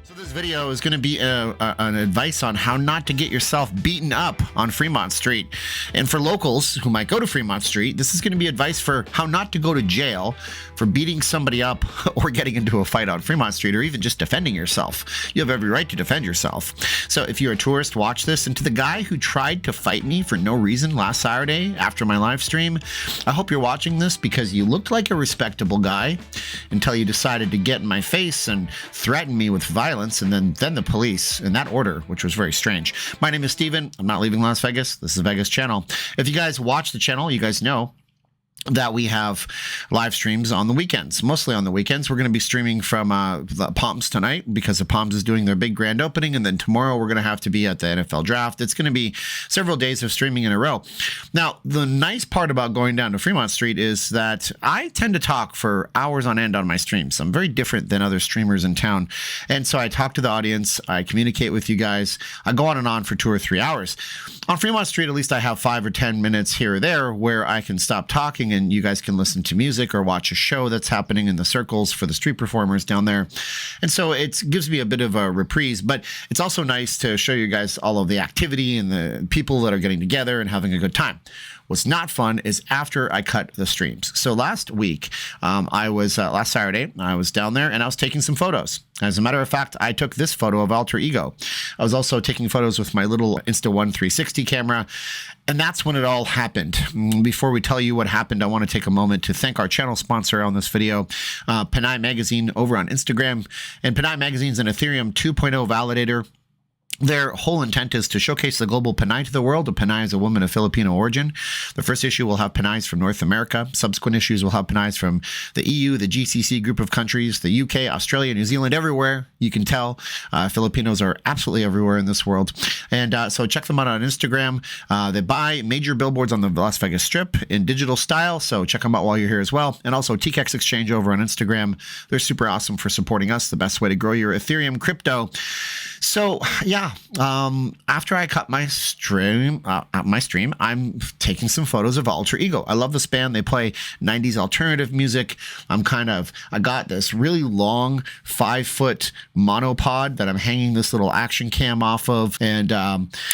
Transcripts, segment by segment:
So this video is going to be an advice on how not to get yourself beaten up on Fremont Street. And for locals who might go to Fremont Street, this is going to be advice for how not to go to jail for beating somebody up or getting into a fight on Fremont Street, or even just defending yourself. You have every right to defend yourself. So if you're a tourist, watch this. And to the guy who tried to fight me for no reason last Saturday after my live stream, I hope you're watching this because you looked like a respectable guy until you decided to get in my face and threaten me with violence, and then the police in that order, which was very strange. My name is Steven. I'm not leaving Las Vegas. This is Vegas Channel. If you guys watch the channel, you guys know that we have live streams on the weekends, mostly on the weekends. We're going to be streaming from the Palms tonight because the Palms is doing their big grand opening. And then tomorrow we're going to have to be at the NFL draft. It's going to be several days of streaming in a row. Now, the nice part about going down to Fremont Street is that I tend to talk for hours on end on my streams. I'm very different than other streamers in town. And so I talk to the audience. I communicate with you guys. I go on and on for 2 or 3 hours. On Fremont Street, at least I have 5 or 10 minutes here or there where I can stop talking and you guys can listen to music or watch a show that's happening in the circles for the street performers down there. And so it gives me a bit of a reprise, but it's also nice to show you guys all of the activity and the people that are getting together and having a good time. What's not fun is after I cut the streams. So last week, last Saturday, I was down there and I was taking some photos. As a matter of fact, I took this photo of Alter Ego. I was also taking photos with my little Insta-1 360 camera. And that's when it all happened. Before we tell you what happened, I want to take a moment to thank our channel sponsor on this video, Panay Magazine over on Instagram. And Panay Magazine is an Ethereum 2.0 validator. Their whole intent is to showcase the global Panay to the world. Panay is a woman of Filipino origin. The first issue will have Panays from North America. Subsequent issues will have Panays from the EU, the GCC group of countries, the UK, Australia, New Zealand, everywhere. You can tell Filipinos are absolutely everywhere in this world. And so check them out on Instagram. They buy major billboards on the Las Vegas Strip in digital style. So check them out while you're here as well. And also TKEX Exchange over on Instagram. They're super awesome for supporting us. The best way to grow your Ethereum crypto. So yeah, after I cut my stream, I'm taking some photos of Alter Ego. I love this band. They play 90s alternative music. I got this really long 5-foot monopod that I'm hanging this little action cam off of, and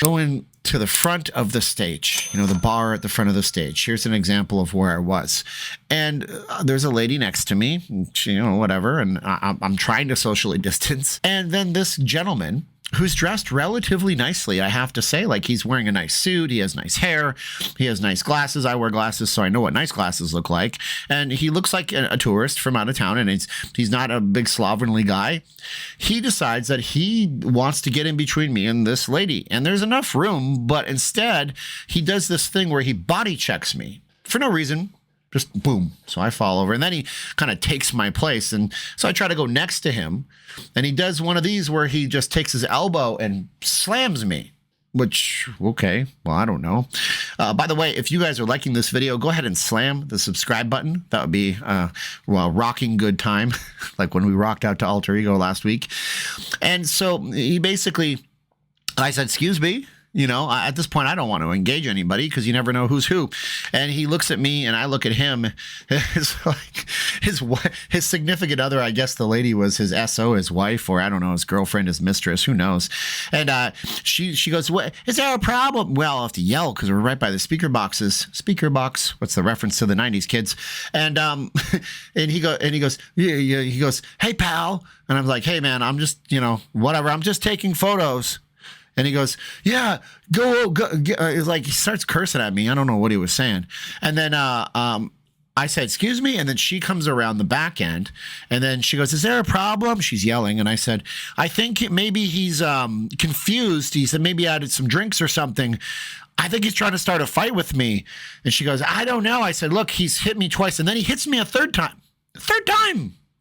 going to the front of the stage, the bar at the front of the stage. Here's an example of where I was. And there's a lady next to me, whatever. And I'm trying to socially distance. And then this gentleman who's dressed relatively nicely, I have to say, like he's wearing a nice suit. He has nice hair. He has nice glasses. I wear glasses, so I know what nice glasses look like. And he looks like a tourist from out of town, and he's not a big slovenly guy. He decides that he wants to get in between me and this lady. And there's enough room, but instead, he does this thing where he body checks me for no reason. Just boom. So I fall over, and then he kind of takes my place. And so I try to go next to him, and he does one of these where he just takes his elbow and slams me, which, okay, well, I don't know. By the way, if you guys are liking this video, go ahead and slam the subscribe button. That would be a rocking good time, like when we rocked out to Alter Ego last week. And so I said, excuse me. At this point, I don't want to engage anybody because you never know who's who. And he looks at me and I look at him. It's like his significant other, I guess the lady was his SO, his wife, or I don't know, his girlfriend, his mistress, who knows. And she goes, "What, is there a problem?" Well, I'll have to yell because we're right by the speaker boxes. Speaker box, what's the reference to the 90s kids? And he goes, yeah, he goes, "Hey, pal." And I'm like, "Hey, man, I'm just, whatever. I'm just taking photos." And he goes, "Yeah, go." It's like he starts cursing at me. I don't know what he was saying. And then I said, "Excuse me." And then she comes around the back end. And then she goes, "Is there a problem?" She's yelling. And I said, "I think maybe he's confused." He said, "Maybe I added some drinks or something. I think he's trying to start a fight with me." And she goes, "I don't know." I said, "Look, he's hit me twice. And then he hits me a third time.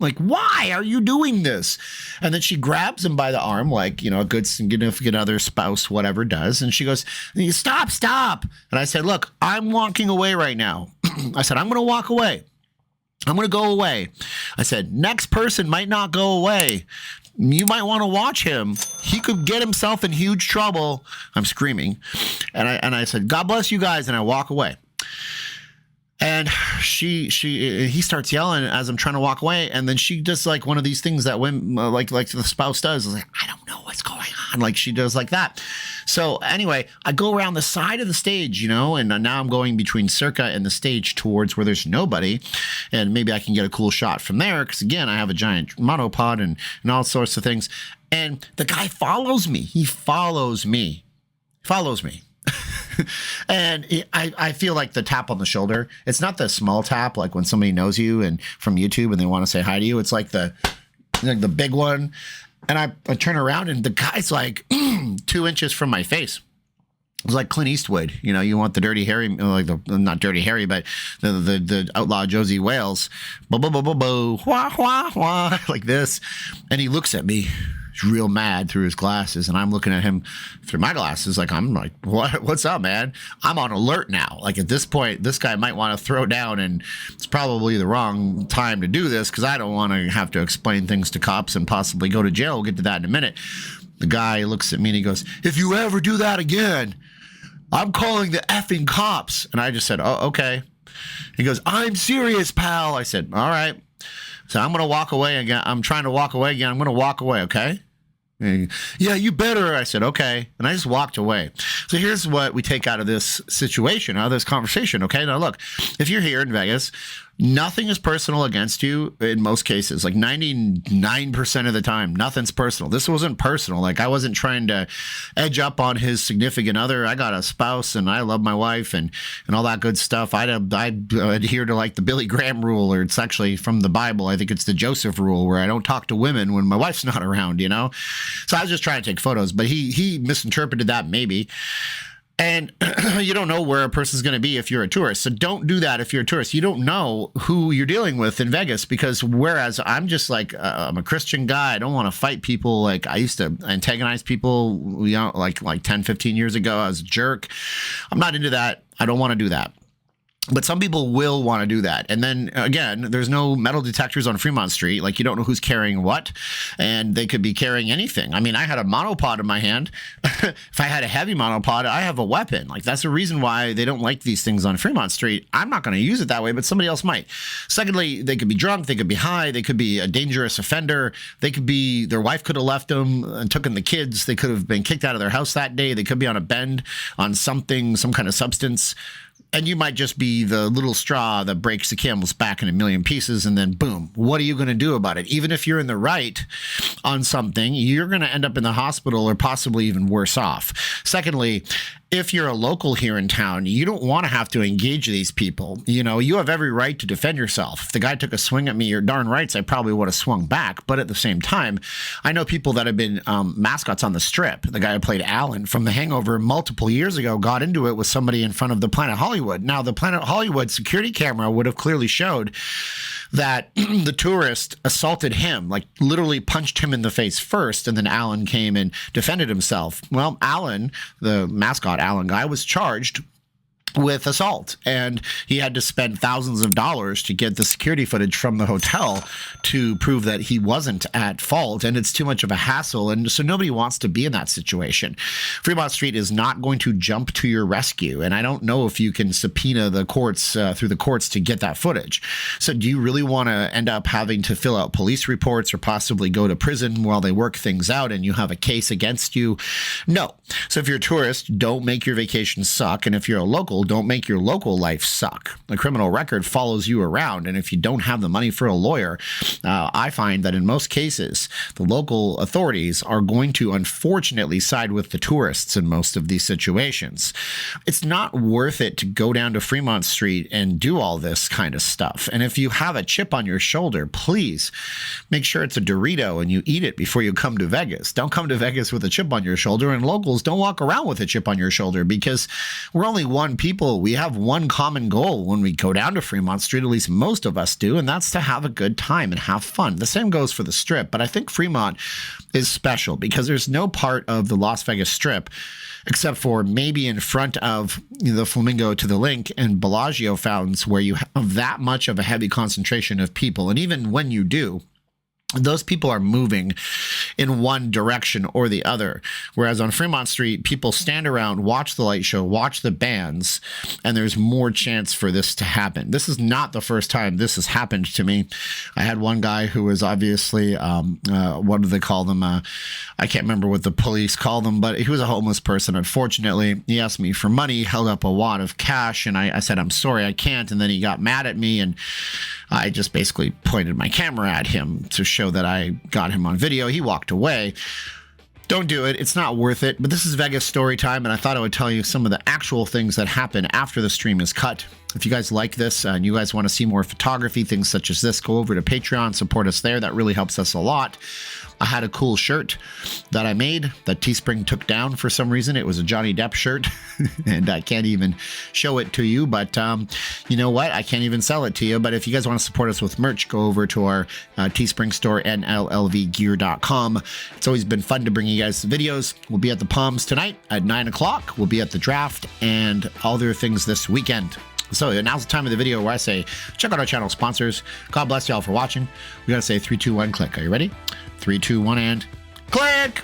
Like, why are you doing this?" And then she grabs him by the arm, like, a good significant other, spouse, whatever does. And she goes, Stop. And I said, "Look, I'm walking away right now." I said, "I'm going to walk away. I'm going to go away." I said, "Next person might not go away. You might want to watch him. He could get himself in huge trouble." I'm screaming. And I said, "God bless you guys." And I walk away. And he starts yelling as I'm trying to walk away, and then she does like one of these things that when like the spouse does, like, I don't know what's going on, like she does like that. So anyway, I go around the side of the stage, and now I'm going between Circa and the stage towards where there's nobody, and maybe I can get a cool shot from there because again I have a giant monopod and all sorts of things. And the guy follows me. He follows me. And I feel like the tap on the shoulder, it's not the small tap like when somebody knows you and from YouTube and they want to say hi to you. It's like the big one. And I turn around and the guy's like 2 inches from my face. It was like Clint Eastwood. You want the Dirty Harry, like not Dirty Harry, but the outlaw Josie Wales. Bo, bo, bo, bo, bo, wah, wah, wah, like this. And he looks at me. He's real mad through his glasses, and I'm looking at him through my glasses like, I'm like, what's up, man? I'm on alert now. Like at this point, this guy might want to throw down, and it's probably the wrong time to do this because I don't want to have to explain things to cops and possibly go to jail. We'll get to that in a minute. The guy looks at me and he goes, if you ever do that again, I'm calling the effing cops. And I just said, oh, okay. He goes, I'm serious, pal. I said, all right. So I'm going to walk away again. I'm trying to walk away again. I'm going to walk away, okay? Yeah, you better. I said, okay. And I just walked away. So here's what we take out of this situation, out of this conversation, okay? Now, look, if you're here in Vegas, nothing is personal against you in most cases. Like 99% of the time, nothing's personal. This wasn't personal. Like I wasn't trying to edge up on his significant other. I got a spouse and I love my wife and all that good stuff. I adhere to like the Billy Graham rule, or it's actually from the Bible. I think it's the Joseph rule where I don't talk to women when my wife's not around, So I was just trying to take photos, but he misinterpreted that maybe. And you don't know where a person's going to be if you're a tourist. So don't do that if you're a tourist. You don't know who you're dealing with in Vegas, because whereas I'm just like, I'm a Christian guy. I don't want to fight people. Like I used to antagonize people, like 10, 15 years ago. I was a jerk. I'm not into that. I don't want to do that. But some people will want to do that. And then again, there's no metal detectors on Fremont Street. Like you don't know who's carrying what, and they could be carrying anything. I mean, I had a monopod in my hand. If I had a heavy monopod, I have a weapon. Like that's the reason why they don't like these things on Fremont Street. I'm not going to use it that way, but somebody else might. Secondly, they could be drunk. They could be high. They could be a dangerous offender. They could be, their wife could have left them and taken the kids. They could have been kicked out of their house that day. They could be on a bend on something, some kind of substance. And you might just be the little straw that breaks the camel's back in a million pieces, and then boom, what are you going to do about it? Even if you're in the right on something, you're going to end up in the hospital or possibly even worse off. Secondly, if you're a local here in town, you don't want to have to engage these people. You have every right to defend yourself. If the guy took a swing at me, you're darn rights, I probably would have swung back. But at the same time, I know people that have been mascots on the Strip. The guy who played Alan from The Hangover multiple years ago got into it with somebody in front of the Planet Hollywood. Now, the Planet Hollywood security camera would have clearly showed that the tourist assaulted him, like literally punched him in the face first, and then Alan came and defended himself. Well, Alan, the mascot Alan guy, was charged with assault, and he had to spend thousands of dollars to get the security footage from the hotel to prove that he wasn't at fault, and it's too much of a hassle, and so nobody wants to be in that situation. Fremont Street is not going to jump to your rescue, and I don't know if you can subpoena the courts through the courts to get that footage. So do you really want to end up having to fill out police reports or possibly go to prison while they work things out and you have a case against you? No. So if you're a tourist, don't make your vacation suck, and if you're a local, don't make your local life suck. The criminal record follows you around, and if you don't have the money for a lawyer, I find that in most cases, the local authorities are going to unfortunately side with the tourists in most of these situations. It's not worth it to go down to Fremont Street and do all this kind of stuff. And if you have a chip on your shoulder, please make sure it's a Dorito and you eat it before you come to Vegas. Don't come to Vegas with a chip on your shoulder, and locals don't walk around with a chip on your shoulder, because we're only one people. We have one common goal when we go down to Fremont Street, at least most of us do, and that's to have a good time and have fun. The same goes for the Strip, but I think Fremont is special because there's no part of the Las Vegas Strip, except for maybe in front of the Flamingo to the Link and Bellagio fountains, where you have that much of a heavy concentration of people. And even when you do, those people are moving in one direction or the other. Whereas on Fremont Street, people stand around, watch the light show, watch the bands, and there's more chance for this to happen. This is not the first time this has happened to me. I had one guy who was obviously, what do they call them? I can't remember what the police call them, but he was a homeless person. Unfortunately, he asked me for money, held up a wad of cash, and I said, I'm sorry, I can't. And then he got mad at me, and I just basically pointed my camera at him to show that I got him on video. He walked away. Don't do it. It's not worth it. But this is Vegas Storytime, and I thought I would tell you some of the actual things that happen after the stream is cut. If you guys like this and you guys want to see more photography, things such as this, go over to Patreon, support us there. That really helps us a lot. I had a cool shirt that I made that Teespring took down for some reason. It was a Johnny Depp shirt, and I can't even show it to you. But you know what? I can't even sell it to you. But if you guys want to support us with merch, go over to our Teespring store, nllvgear.com. It's always been fun to bring you guys videos. We'll be at the Palms tonight at 9 o'clock. We'll be at the draft and other things this weekend. So now's the time of the video where I say, check out our channel sponsors. God bless y'all for watching. We got to say 3, 2, 1, click. Are you ready? 3, 2, 1, and click!